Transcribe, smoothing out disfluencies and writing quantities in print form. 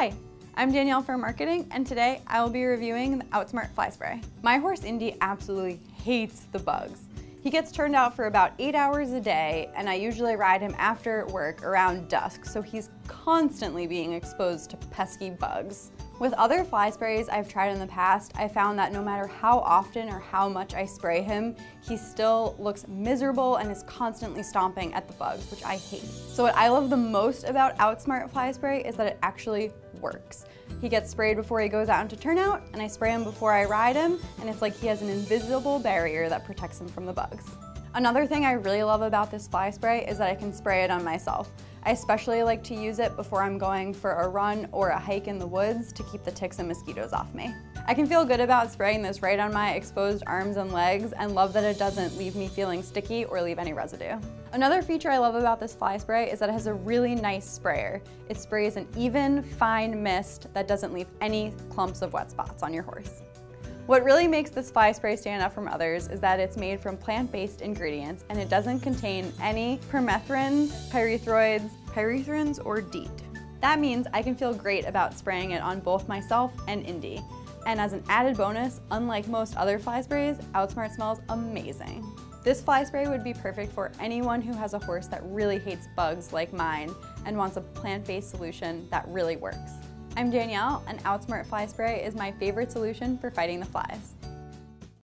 Hi, I'm Danielle from marketing, and today I will be reviewing the OutSmart Fly Spray. My horse Indy absolutely hates the bugs. He gets turned out for about 8 hours a day, and I usually ride him after work around dusk, so he's constantly being exposed to pesky bugs. With other fly sprays I've tried in the past, I found that no matter how often or how much I spray him, he still looks miserable and is constantly stomping at the bugs, which I hate. So what I love the most about OutSmart Fly Spray is that it actually works. He gets sprayed before he goes out into turnout, and I spray him before I ride him, and it's like he has an invisible barrier that protects him from the bugs. Another thing I really love about this fly spray is that I can spray it on myself. I especially like to use it before I'm going for a run or a hike in the woods to keep the ticks and mosquitoes off me. I can feel good about spraying this right on my exposed arms and legs and love that it doesn't leave me feeling sticky or leave any residue. Another feature I love about this fly spray is that it has a really nice sprayer. It sprays an even, fine mist that doesn't leave any clumps of wet spots on your horse. What really makes this fly spray stand out from others is that it's made from plant-based ingredients and it doesn't contain any permethrins, pyrethrins, or DEET. That means I can feel great about spraying it on both myself and Indy. And as an added bonus, unlike most other fly sprays, OutSmart smells amazing. This fly spray would be perfect for anyone who has a horse that really hates bugs like mine and wants a plant-based solution that really works. I'm Danielle, and OutSmart Fly Spray is my favorite solution for fighting the flies.